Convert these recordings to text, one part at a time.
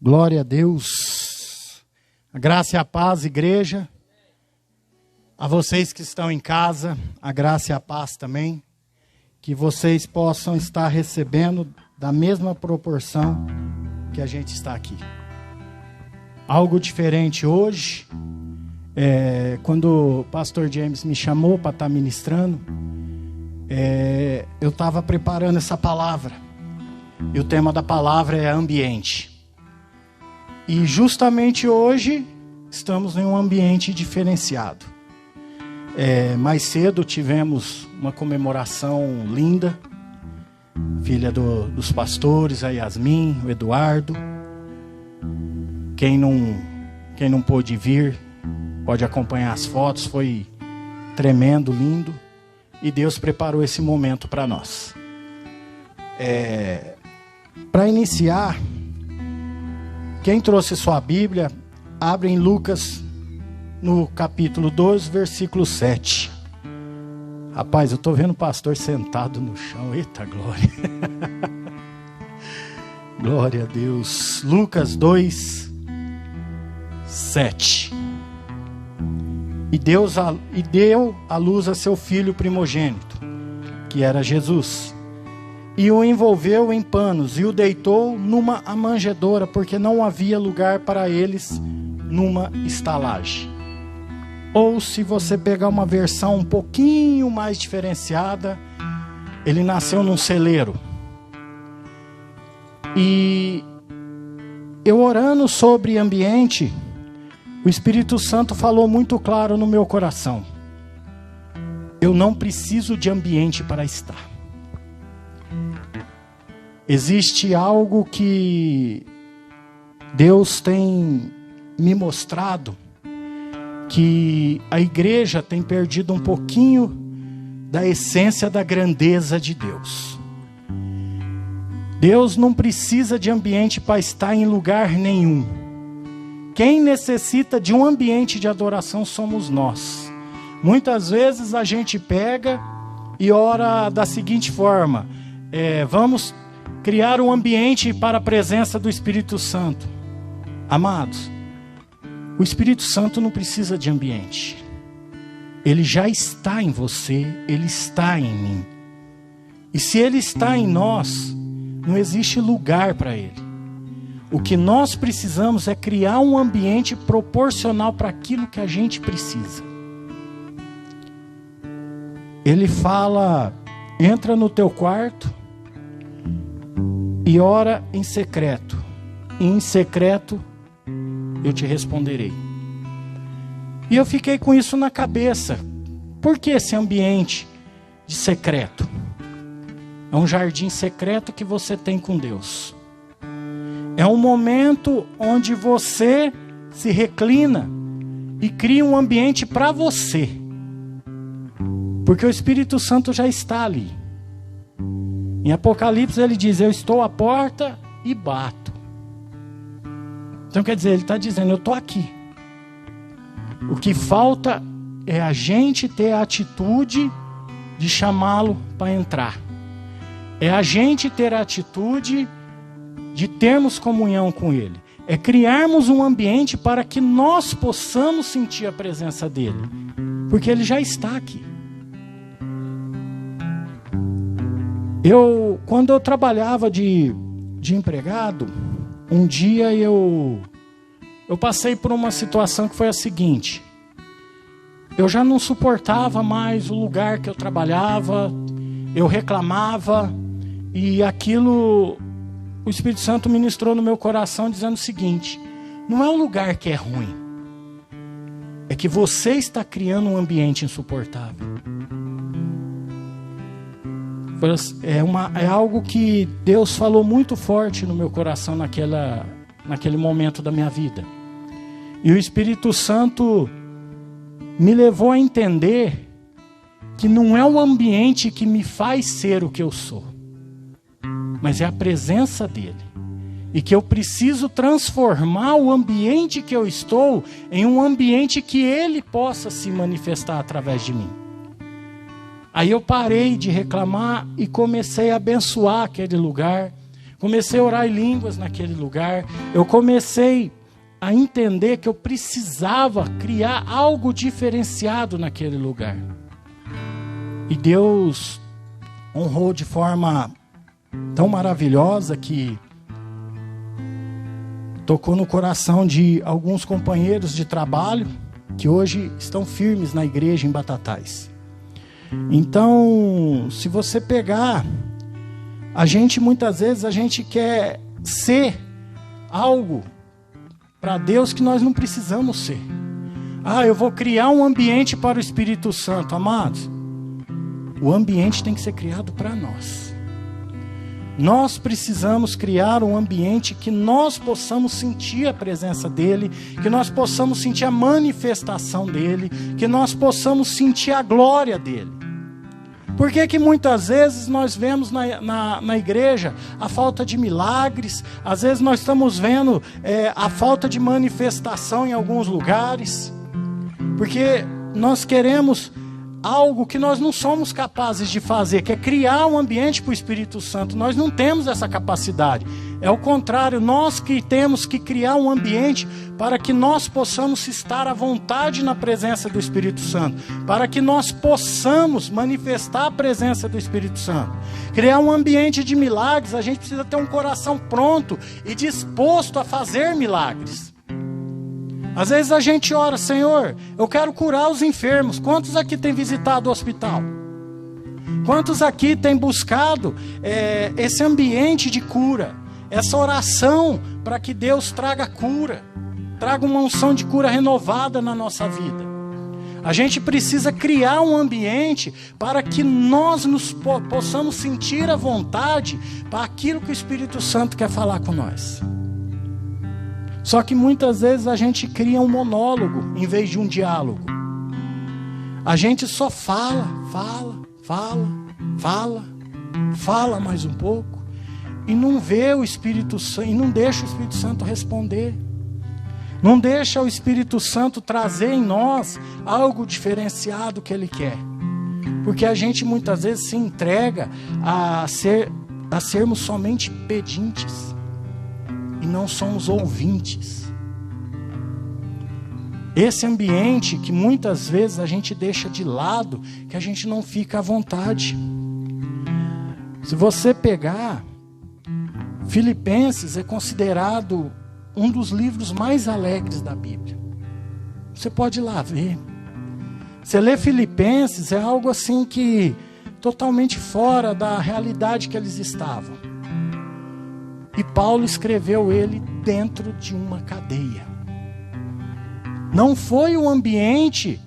Glória a Deus. A graça e a paz, igreja. A vocês que estão em casa, a graça e a paz também. Que vocês possam estar recebendo da mesma proporção que a gente está aqui. Algo diferente hoje. Quando o pastor James me chamou para estar ministrando, eu estava preparando essa palavra. E o tema da palavra é ambiente. E justamente hoje estamos em um ambiente diferenciado. Mais cedo tivemos uma comemoração linda. Filha dos pastores, a Yasmin, o Eduardo. Quem não pôde vir, pode acompanhar as fotos. Foi tremendo, lindo. E Deus preparou esse momento para nós. Para iniciar, quem trouxe sua Bíblia, abre em Lucas, no capítulo 12, versículo 7. Rapaz, eu estou vendo o pastor sentado no chão. Eita glória. Glória a Deus. Lucas 2, 7. E deu à luz a seu filho primogênito, que era Jesus. E o envolveu em panos e o deitou numa manjedoura, porque não havia lugar para eles numa estalagem. Ou se você pegar uma versão um pouquinho mais diferenciada, ele nasceu num celeiro. E eu orando sobre ambiente, o Espírito Santo falou muito claro no meu coração. Eu não preciso de ambiente para estar. Existe algo que Deus tem me mostrado, que a igreja tem perdido um pouquinho da essência da grandeza de Deus. Deus não precisa de ambiente para estar em lugar nenhum. Quem necessita de um ambiente de adoração somos nós. Muitas vezes a gente pega e ora da seguinte forma: vamos criar um ambiente para a presença do Espírito Santo. Amados, o Espírito Santo não precisa de ambiente. Ele já está em você, ele está em mim. E se ele está em nós, não existe lugar para ele. O que nós precisamos é criar um ambiente proporcional para aquilo que a gente precisa. Ele fala: entra no teu quarto e ora em secreto. E em secreto eu te responderei. E eu fiquei com isso na cabeça. Por que esse ambiente de secreto? É um jardim secreto que você tem com Deus. É um momento onde você se reclina e cria um ambiente para você. Porque o Espírito Santo já está ali. Em Apocalipse ele diz: eu estou à porta e bato. Então quer dizer, ele está dizendo: eu estou aqui. O que falta é a gente ter a atitude de chamá-lo para entrar. É a gente ter a atitude de termos comunhão com ele. É criarmos um ambiente para que nós possamos sentir a presença dele. Porque ele já está aqui. Quando eu trabalhava de empregado, um dia eu passei por uma situação que foi a seguinte: eu já não suportava mais o lugar que eu trabalhava, eu reclamava, e aquilo, o Espírito Santo ministrou no meu coração dizendo o seguinte: não é o lugar que é ruim, é que você está criando um ambiente insuportável. É algo que Deus falou muito forte no meu coração naquele momento da minha vida. E o Espírito Santo me levou a entender que não é o ambiente que me faz ser o que eu sou, mas é a presença dele. E que eu preciso transformar o ambiente que eu estou em um ambiente que ele possa se manifestar através de mim. Aí eu parei de reclamar e comecei a abençoar aquele lugar. Comecei a orar em línguas naquele lugar. Eu comecei a entender que eu precisava criar algo diferenciado naquele lugar. E Deus honrou de forma tão maravilhosa que tocou no coração de alguns companheiros de trabalho que hoje estão firmes na igreja em Batatais. Então, se você pegar, muitas vezes a gente quer ser algo para Deus que nós não precisamos ser. Eu vou criar um ambiente para o Espírito Santo. Amados, o ambiente tem que ser criado para nós. Nós precisamos criar um ambiente que nós possamos sentir a presença dEle, que nós possamos sentir a manifestação dEle, que nós possamos sentir a glória dEle. Por que muitas vezes nós vemos na igreja a falta de milagres? Às vezes nós estamos vendo a falta de manifestação em alguns lugares, porque nós queremos algo que nós não somos capazes de fazer, que é criar um ambiente para o Espírito Santo. Nós não temos essa capacidade. É o contrário, nós que temos que criar um ambiente para que nós possamos estar à vontade na presença do Espírito Santo, para que nós possamos manifestar a presença do Espírito Santo. Criar um ambiente de milagres, a gente precisa ter um coração pronto e disposto a fazer milagres. Às vezes a gente ora: Senhor, eu quero curar os enfermos. Quantos aqui têm visitado o hospital? Quantos aqui têm buscado esse ambiente de cura? Essa oração para que Deus traga cura, traga uma unção de cura renovada na nossa vida. A gente precisa criar um ambiente para que nós possamos sentir a vontade para aquilo que o Espírito Santo quer falar com nós. Só que muitas vezes a gente cria um monólogo em vez de um diálogo. A gente só fala mais um pouco e não vê o Espírito Santo, e não deixa o Espírito Santo responder. Não deixa o Espírito Santo trazer em nós algo diferenciado que Ele quer. Porque a gente muitas vezes se entrega a sermos somente pedintes. E não somos ouvintes. Esse ambiente que muitas vezes a gente deixa de lado, que a gente não fica à vontade. Se você pegar, Filipenses é considerado um dos livros mais alegres da Bíblia. Você pode ir lá ver. Você lê Filipenses, é algo assim que totalmente fora da realidade que eles estavam. E Paulo escreveu ele dentro de uma cadeia. Não foi o ambiente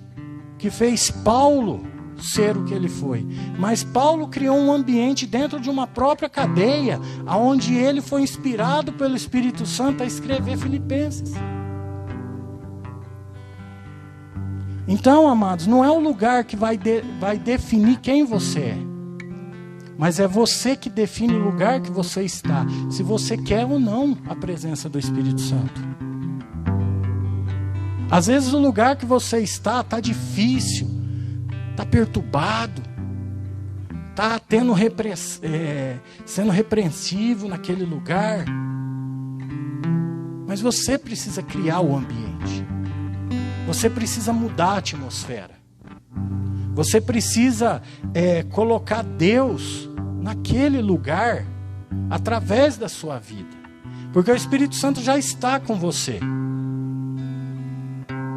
que fez Paulo ser o que ele foi, mas Paulo criou um ambiente dentro de uma própria cadeia, onde ele foi inspirado pelo Espírito Santo a escrever Filipenses. Então, amados, não é o lugar que vai definir quem você é. Mas é você que define o lugar que você está, se você quer ou não a presença do Espírito Santo. Às vezes o lugar que você está difícil, está perturbado, está sendo repreensivo naquele lugar. Mas você precisa criar o ambiente. Você precisa mudar a atmosfera. Você precisa colocar Deus naquele lugar através da sua vida, porque o Espírito Santo já está com você.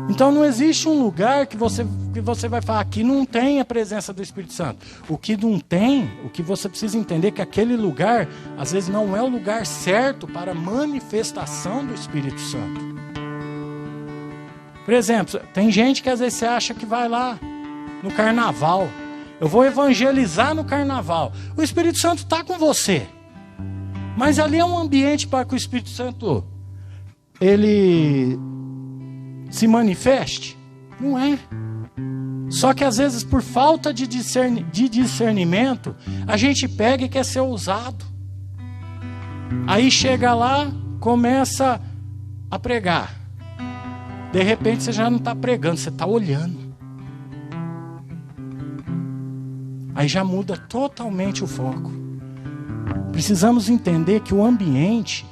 Então não existe um lugar que você vai falar que não tem a presença do Espírito Santo. O que não tem, o que você precisa entender é que aquele lugar às vezes não é o lugar certo para a manifestação do Espírito Santo. Por exemplo, tem gente que às vezes você acha que vai lá no carnaval. Eu vou evangelizar no carnaval. O Espírito Santo está com você. Mas ali é um ambiente para que o Espírito Santo ele se manifeste? Não é. Só que às vezes por falta de discernimento, a gente pega e quer ser ousado. Aí chega lá, começa a pregar. De repente você já não está pregando, você está olhando. Aí já muda totalmente o foco. precisamos entender que o ambiente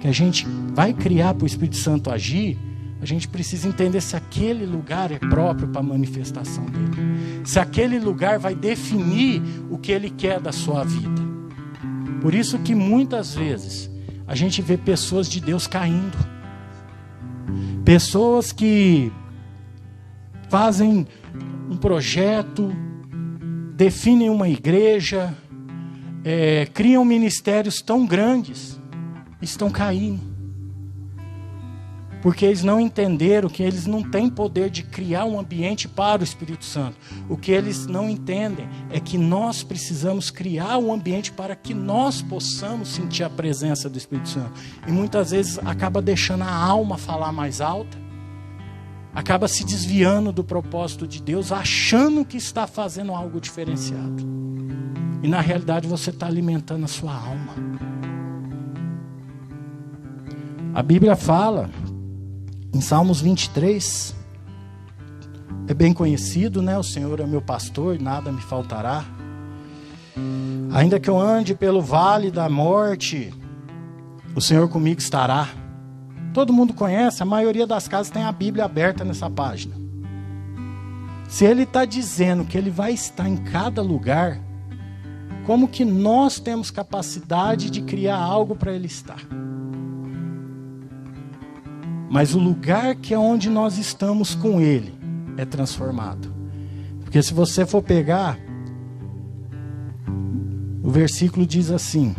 que a gente vai criar para o Espírito Santo agir, a gente precisa entender se aquele lugar é próprio para a manifestação dele. Se aquele lugar vai definir o que ele quer da sua vida. Por isso que muitas vezes a gente vê pessoas de Deus caindo. Pessoas que fazem um projeto, definem uma igreja, criam ministérios tão grandes, estão caindo. Porque eles não entenderam que eles não têm poder de criar um ambiente para o Espírito Santo. O que eles não entendem é que nós precisamos criar um ambiente para que nós possamos sentir a presença do Espírito Santo. E muitas vezes acaba deixando a alma falar mais alta, acaba se desviando do propósito de Deus, achando que está fazendo algo diferenciado. E na realidade você está alimentando a sua alma. A Bíblia fala em Salmos 23, é bem conhecido, né? O Senhor é meu pastor, nada me faltará. Ainda que eu ande pelo vale da morte, o Senhor comigo estará. Todo mundo conhece, a maioria das casas tem a Bíblia aberta nessa página. Se Ele está dizendo que Ele vai estar em cada lugar, como que nós temos capacidade de criar algo para Ele estar? Mas o lugar que é onde nós estamos com Ele é transformado. Porque se você for pegar, o versículo diz assim: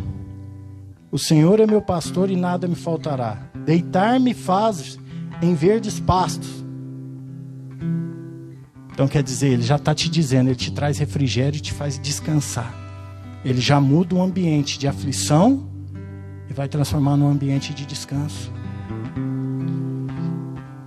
o Senhor é meu pastor e nada me faltará. Deitar-me faz em verdes pastos. Então quer dizer, Ele já está te dizendo, Ele te traz refrigério e te faz descansar. Ele já muda o ambiente de aflição e vai transformar num ambiente de descanso.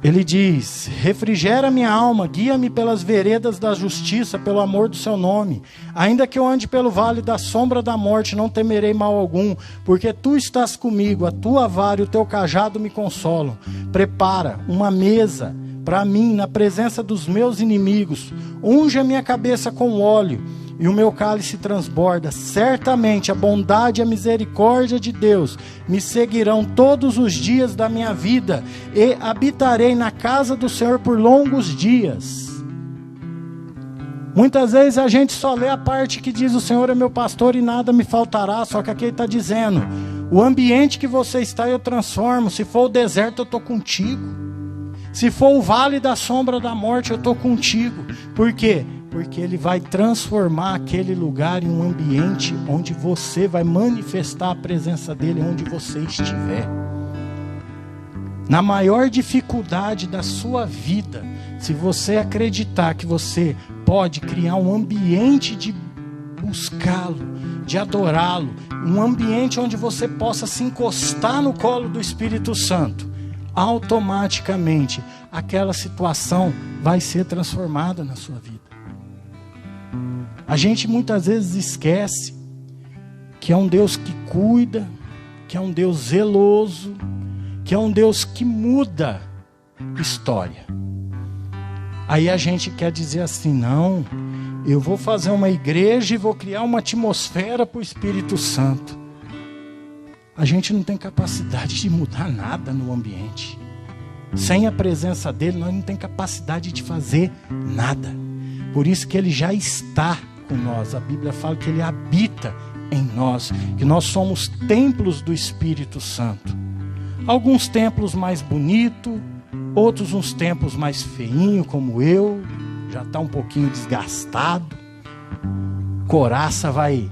Ele diz: refrigera minha alma, guia-me pelas veredas da justiça, pelo amor do seu nome. Ainda que eu ande pelo vale da sombra da morte, não temerei mal algum, porque tu estás comigo, a tua vara e o teu cajado me consolam. Prepara uma mesa para mim na presença dos meus inimigos. Unge a minha cabeça com óleo e o meu cálice transborda. Certamente a bondade e a misericórdia de Deus me seguirão todos os dias da minha vida, e habitarei na casa do Senhor por longos dias. Muitas vezes a gente só lê a parte que diz: o Senhor é meu pastor e nada me faltará. Só que aqui ele está dizendo: o ambiente que você está eu transformo. Se for o deserto, eu estou contigo. Se for o vale da sombra da morte, eu estou contigo. Por quê? Porque Ele vai transformar aquele lugar em um ambiente onde você vai manifestar a presença dEle onde você estiver. Na maior dificuldade da sua vida, se você acreditar que você pode criar um ambiente de buscá-lo, de adorá-lo, um ambiente onde você possa se encostar no colo do Espírito Santo, automaticamente aquela situação vai ser transformada na sua vida. A gente muitas vezes esquece que é um Deus que cuida, que é um Deus zeloso, que é um Deus que muda história. Aí a gente quer dizer assim: não, eu vou fazer uma igreja e vou criar uma atmosfera para o Espírito Santo. A gente não tem capacidade de mudar nada no ambiente. Sem a presença dEle, nós não temos capacidade de fazer nada. Por isso que Ele já está com nós. A Bíblia fala que Ele habita em nós, que nós somos templos do Espírito Santo. Alguns templos mais bonitos, outros uns templos mais feinhos, como eu, já está um pouquinho desgastado, coraça vai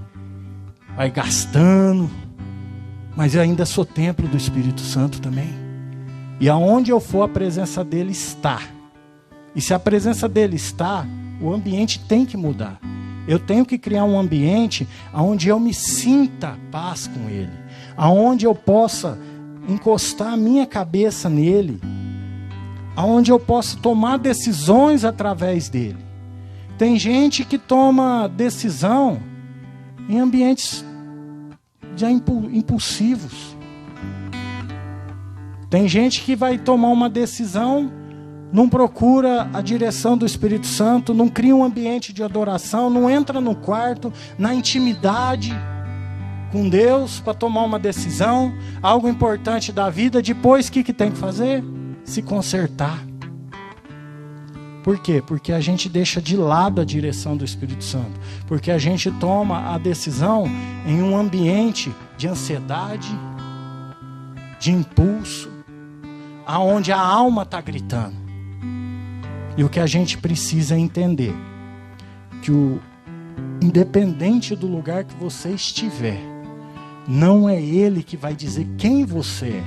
gastando, mas eu ainda sou templo do Espírito Santo também. E aonde eu for, a presença dEle está. E se a presença dEle está, o ambiente tem que mudar. Eu tenho que criar um ambiente onde eu me sinta paz com Ele, onde eu possa encostar a minha cabeça nele, onde eu possa tomar decisões através dele. Tem gente que toma decisão em ambientes já impulsivos. Tem gente que vai tomar uma decisão, não procura a direção do Espírito Santo, não cria um ambiente de adoração, não entra no quarto, na intimidade com Deus para tomar uma decisão, algo importante da vida, depois o que tem que fazer? Se consertar. Por quê? Porque a gente deixa de lado a direção do Espírito Santo. Porque a gente toma a decisão em um ambiente de ansiedade, de impulso, aonde a alma está gritando. E o que a gente precisa é entender que independente do lugar que você estiver, não é ele que vai dizer quem você é,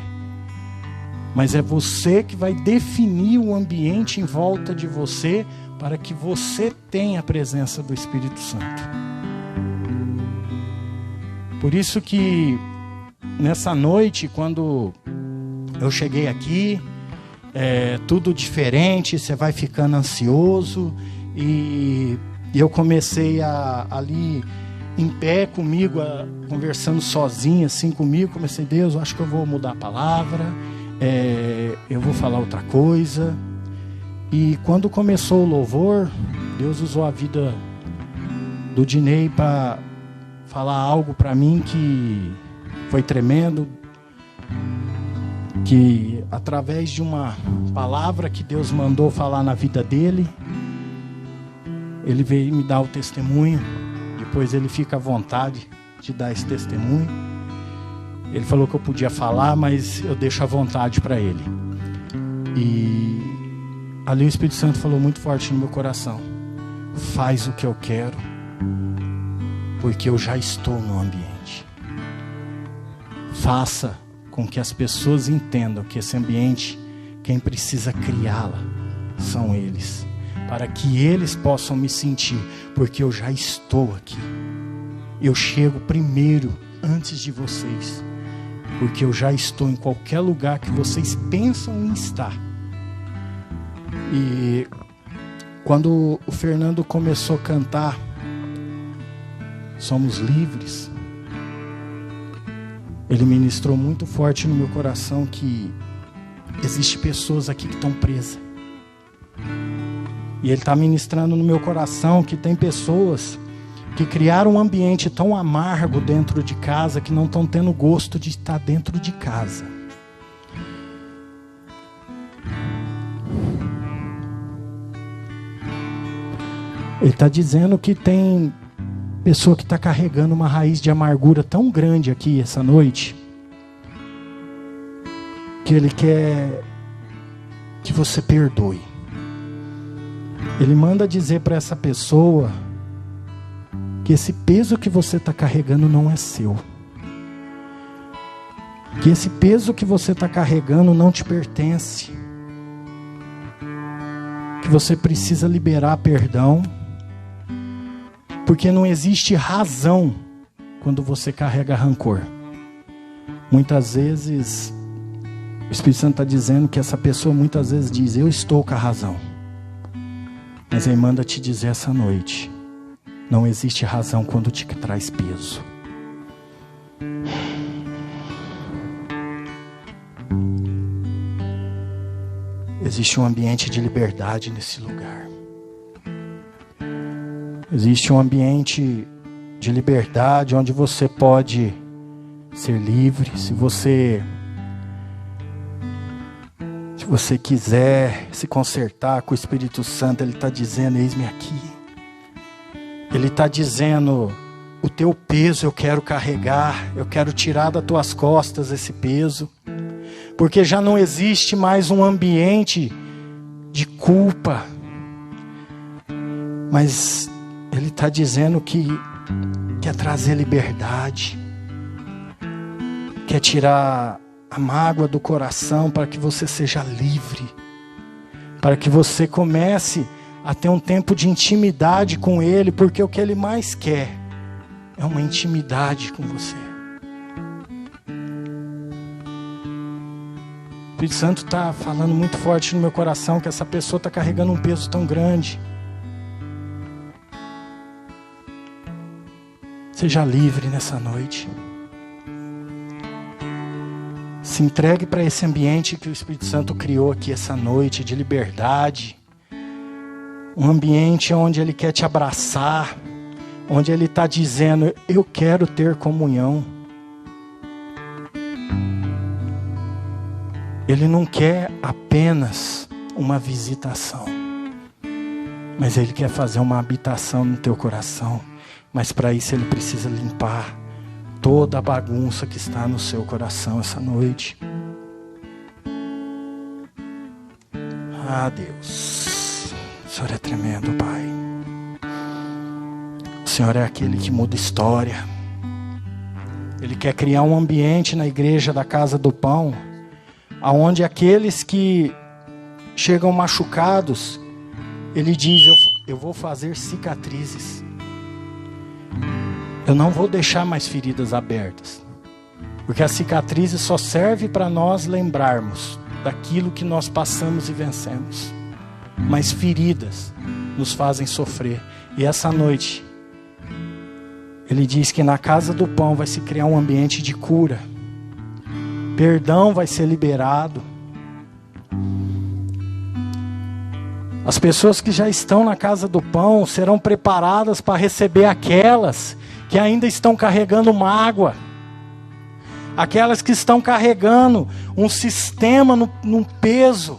mas é você que vai definir o ambiente em volta de você para que você tenha a presença do Espírito Santo. Por isso que nessa noite, quando eu cheguei aqui, tudo diferente, você vai ficando ansioso, e eu comecei ali em pé comigo, conversando sozinho assim comigo, comecei, Deus, eu acho que eu vou mudar a palavra, eu vou falar outra coisa. E quando começou o louvor, Deus usou a vida do Dinei para falar algo para mim que foi tremendo, que através de uma palavra que Deus mandou falar na vida dele, ele veio me dar o testemunho. Depois ele fica à vontade de dar esse testemunho. Ele falou que eu podia falar, mas eu deixo à vontade para ele. E ali o Espírito Santo falou muito forte no meu coração: faz o que eu quero, porque eu já estou no ambiente. Faça com que as pessoas entendam que esse ambiente, quem precisa criá-la são eles, para que eles possam me sentir, porque eu já estou aqui. Eu chego primeiro, antes de vocês, porque eu já estou em qualquer lugar que vocês pensam em estar. E quando o Fernando começou a cantar Somos Livres, ele ministrou muito forte no meu coração que existem pessoas aqui que estão presas. E ele está ministrando no meu coração que tem pessoas que criaram um ambiente tão amargo dentro de casa que não estão tendo gosto de estar dentro de casa. Ele está dizendo que tem pessoa que está carregando uma raiz de amargura tão grande aqui essa noite, que ele quer que você perdoe. Ele manda dizer para essa pessoa que esse peso que você está carregando não é seu. Que esse peso que você está carregando não te pertence. Que você precisa liberar perdão. Porque não existe razão quando você carrega rancor. Muitas vezes, o Espírito Santo está dizendo que essa pessoa muitas vezes diz, eu estou com a razão. Mas ele manda te dizer essa noite, não existe razão quando te traz peso. Existe um ambiente de liberdade nesse lugar. Existe um ambiente de liberdade onde você pode ser livre. Se você quiser se consertar com o Espírito Santo, Ele está dizendo, eis-me aqui. Ele está dizendo, o teu peso eu quero carregar, eu quero tirar das tuas costas esse peso, porque já não existe mais um ambiente de culpa, mas Ele está dizendo que quer trazer liberdade, quer tirar a mágoa do coração para que você seja livre, para que você comece a ter um tempo de intimidade com Ele, porque o que Ele mais quer é uma intimidade com você. O Espírito Santo está falando muito forte no meu coração que essa pessoa está carregando um peso tão grande. Seja livre nessa noite. Se entregue para esse ambiente que o Espírito Santo criou aqui essa noite, de liberdade. Um ambiente onde Ele quer te abraçar, onde Ele está dizendo, eu quero ter comunhão. Ele não quer apenas uma visitação, mas Ele quer fazer uma habitação no teu coração. Mas para isso Ele precisa limpar toda a bagunça que está no seu coração essa noite. Ah, Deus, o Senhor é tremendo, Pai. O Senhor é aquele que muda história. Ele quer criar um ambiente na igreja da Casa do Pão, onde aqueles que chegam machucados, Ele diz, eu vou fazer cicatrizes. Eu não vou deixar mais feridas abertas. Porque a cicatriz só serve para nós lembrarmos daquilo que nós passamos e vencemos. Mas feridas nos fazem sofrer. E essa noite, Ele diz que na Casa do Pão vai se criar um ambiente de cura. Perdão vai ser liberado. As pessoas que já estão na Casa do Pão serão preparadas para receber aquelas que ainda estão carregando mágoa. Aquelas que estão carregando um sistema num peso,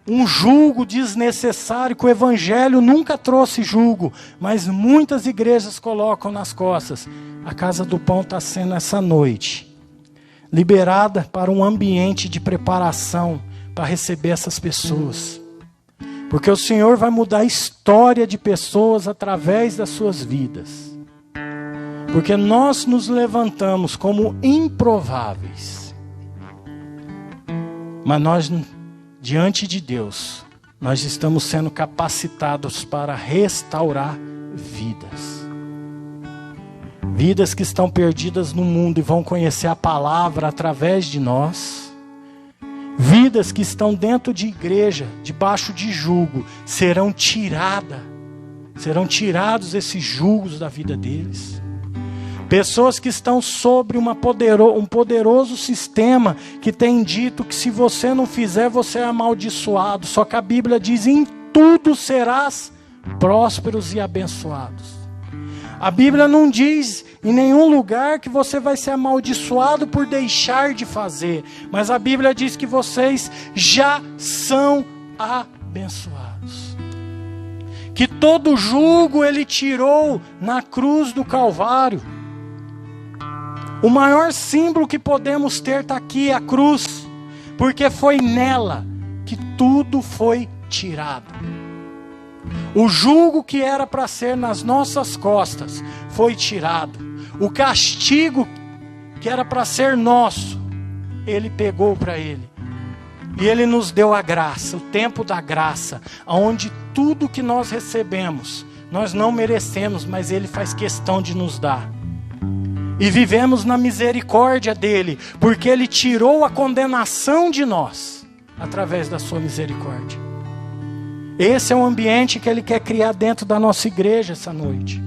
um jugo desnecessário, que o Evangelho nunca trouxe jugo, mas muitas igrejas colocam nas costas. A Casa do Pão está sendo essa noite liberada para um ambiente de preparação para receber essas pessoas. Porque o Senhor vai mudar a história de pessoas através das suas vidas. Porque nós nos levantamos como improváveis. Mas nós, diante de Deus, nós estamos sendo capacitados para restaurar vidas. Vidas que estão perdidas no mundo e vão conhecer a palavra através de nós. Vidas que estão dentro de igreja, debaixo de jugo, serão tirados esses julgos da vida deles. Pessoas que estão sobre um poderoso sistema que tem dito que se você não fizer, você é amaldiçoado. Só que a Bíblia diz, em tudo serás prósperos e abençoados. A Bíblia não diz em nenhum lugar que você vai ser amaldiçoado por deixar de fazer. Mas a Bíblia diz que vocês já são abençoados. Que todo jugo Ele tirou na cruz do Calvário. O maior símbolo que podemos ter está aqui, a cruz. Porque foi nela que tudo foi tirado. O jugo que era para ser nas nossas costas foi tirado. O castigo que era para ser nosso, Ele pegou para Ele. E Ele nos deu a graça, o tempo da graça, onde tudo que nós recebemos, nós não merecemos, mas Ele faz questão de nos dar. E vivemos na misericórdia dEle, porque Ele tirou a condenação de nós, através da sua misericórdia. Esse é o ambiente que Ele quer criar dentro da nossa igreja essa noite.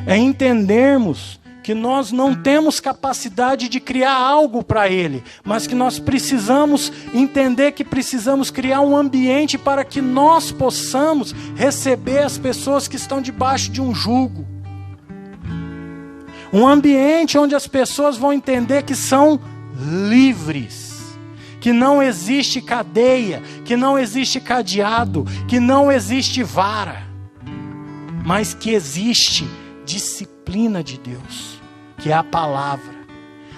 É entendermos que nós não temos capacidade de criar algo para Ele, mas que nós precisamos entender que precisamos criar um ambiente para que nós possamos receber as pessoas que estão debaixo de um jugo. Um ambiente onde as pessoas vão entender que são livres. Que não existe cadeia, que não existe cadeado, que não existe vara, mas que existe disciplina de Deus, que é a palavra,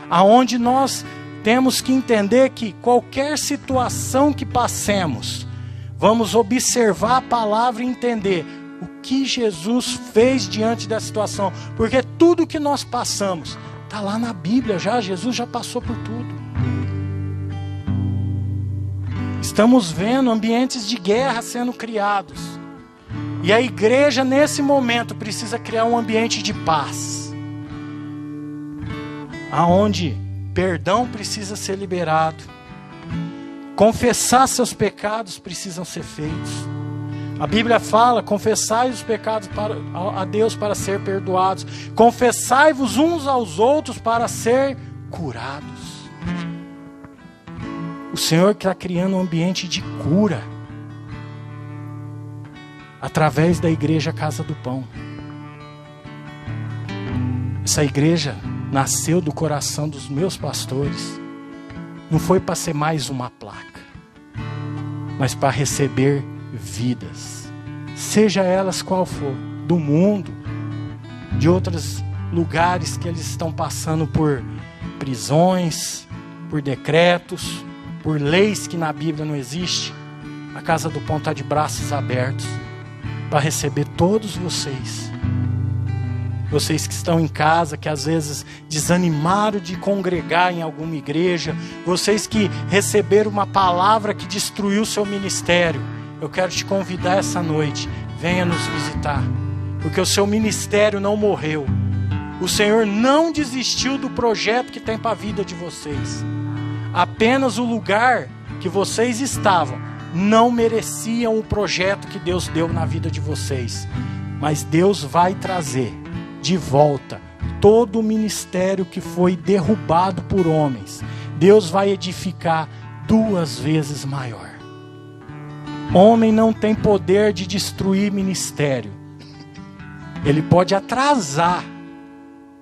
aonde nós temos que entender que qualquer situação que passemos, vamos observar a palavra e entender o que Jesus fez diante da situação, porque tudo que nós passamos está lá na Bíblia já, Jesus já passou por tudo. Estamos vendo ambientes de guerra sendo criados. E a igreja, nesse momento, precisa criar um ambiente de paz. Aonde perdão precisa ser liberado. Confessar seus pecados precisam ser feitos. A Bíblia fala, confessai os pecados a Deus para ser perdoados. Confessai-vos uns aos outros para ser curados. O Senhor está criando um ambiente de cura através da igreja Casa do Pão. Essa igreja nasceu do coração dos meus pastores. não foi para ser mais uma placa, mas para receber vidas, seja elas qual for, do mundo, de outros lugares que eles estão passando por prisões, por decretos, por leis que na Bíblia não existem. A Casa do Pão está de braços abertos para receber todos vocês. Vocês que estão em casa, que às vezes desanimaram de congregar em alguma igreja. Vocês que receberam uma palavra que destruiu o seu ministério. Eu quero te convidar essa noite. Venha nos visitar. Porque o seu ministério não morreu. O Senhor não desistiu do projeto que tem para a vida de vocês. Apenas o lugar que vocês estavam não mereciam o projeto que Deus deu na vida de vocês. Mas Deus vai trazer de volta todo o ministério que foi derrubado por homens. Deus vai edificar 2 vezes maior. Homem não tem poder de destruir ministério. Ele pode atrasar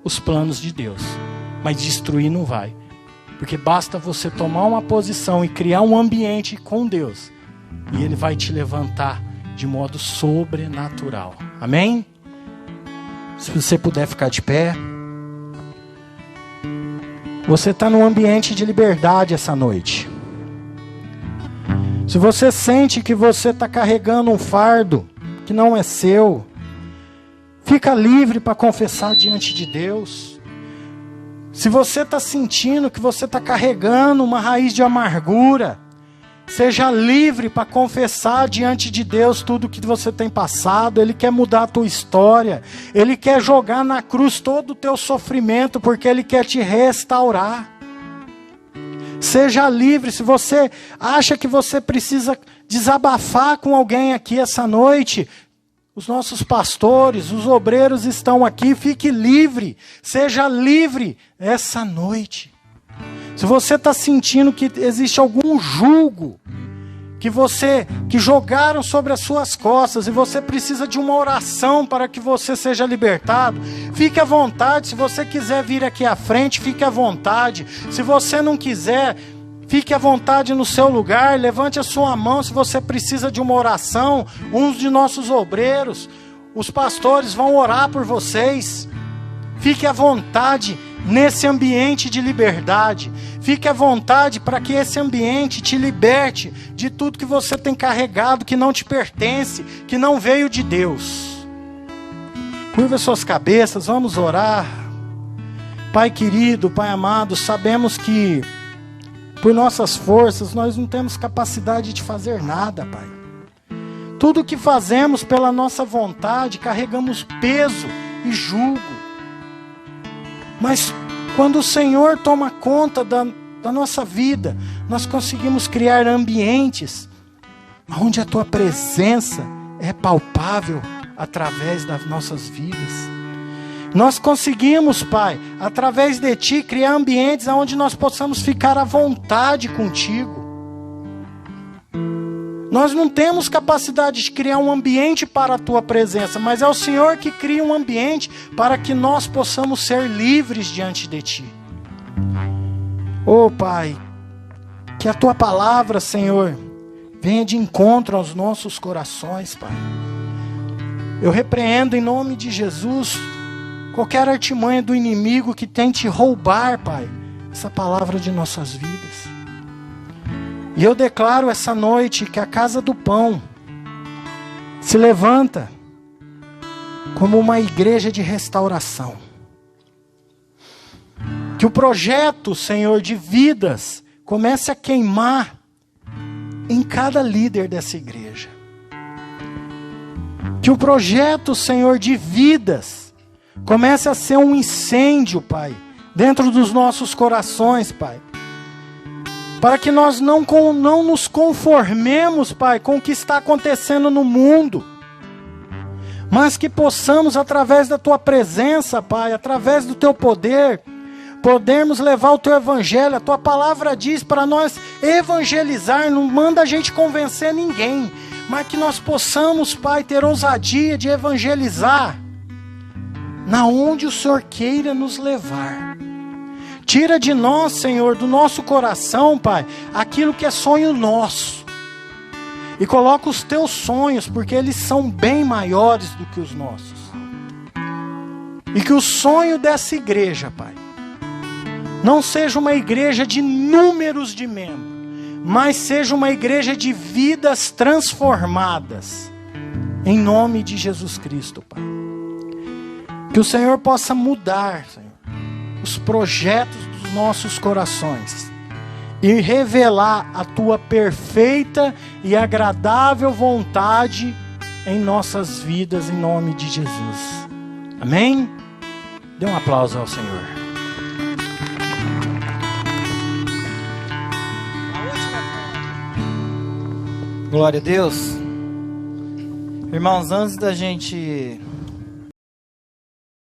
os planos de Deus, mas destruir não vai. Porque basta você tomar uma posição e criar um ambiente com Deus, e Ele vai te levantar de modo sobrenatural. Amém? Se você puder ficar de pé. Você está num ambiente de liberdade essa noite. Se você sente que você está carregando um fardo que não é seu, fica livre para confessar diante de Deus. Se você está sentindo que você está carregando uma raiz de amargura, seja livre para confessar diante de Deus tudo que você tem passado. Ele quer mudar a tua história. Ele quer jogar na cruz todo o teu sofrimento, porque Ele quer te restaurar. Seja livre. Se você acha que você precisa desabafar com alguém aqui essa noite, os nossos pastores, os obreiros estão aqui. Fique livre. Seja livre essa noite. Se você está sentindo que existe algum jugo que jogaram sobre as suas costas e você precisa de uma oração para que você seja libertado, fique à vontade. Se você quiser vir aqui à frente, fique à vontade. Se você não quiser, fique à vontade no seu lugar. Levante a sua mão se você precisa de uma oração. Uns de nossos obreiros, os pastores, vão orar por vocês. Fique à vontade nesse ambiente de liberdade. Fique à vontade para que esse ambiente te liberte de tudo que você tem carregado, que não te pertence, que não veio de Deus. Curva suas cabeças, vamos orar. Pai querido, Pai amado, sabemos que por nossas forças nós não temos capacidade de fazer nada, Pai. Tudo que fazemos pela nossa vontade, carregamos peso e jugo. Mas quando o Senhor toma conta da nossa vida, nós conseguimos criar ambientes onde a Tua presença é palpável através das nossas vidas. Nós conseguimos, Pai, através de Ti, criar ambientes onde nós possamos ficar à vontade contigo. Nós não temos capacidade de criar um ambiente para a Tua presença, mas é o Senhor que cria um ambiente para que nós possamos ser livres diante de Ti. Oh Pai, que a Tua palavra, Senhor, venha de encontro aos nossos corações, Pai. Eu repreendo em nome de Jesus qualquer artimanha do inimigo que tente roubar, Pai, essa palavra de nossas vidas. E eu declaro essa noite que a Casa do Pão se levanta como uma igreja de restauração. Que o projeto, Senhor, de vidas comece a queimar em cada líder dessa igreja. Que o projeto, Senhor, de vidas comece a ser um incêndio, Pai, dentro dos nossos corações, Pai. Para que nós não nos conformemos, Pai, com o que está acontecendo no mundo. Mas que possamos, através da Tua presença, Pai, através do Teu poder, podermos levar o Teu Evangelho. A Tua palavra diz para nós evangelizar, não manda a gente convencer ninguém. Mas que nós possamos, Pai, ter ousadia de evangelizar na onde o Senhor queira nos levar. Tira de nós, Senhor, do nosso coração, Pai, aquilo que é sonho nosso. E coloca os teus sonhos, porque eles são bem maiores do que os nossos. E que o sonho dessa igreja, Pai, não seja uma igreja de números de membros, mas seja uma igreja de vidas transformadas. Em nome de Jesus Cristo, Pai. Que o Senhor possa mudar, Senhor, os projetos dos nossos corações e revelar a Tua perfeita e agradável vontade em nossas vidas, em nome de Jesus. Amém? Dê um aplauso ao Senhor. Glória a Deus. Irmãos, antes da gente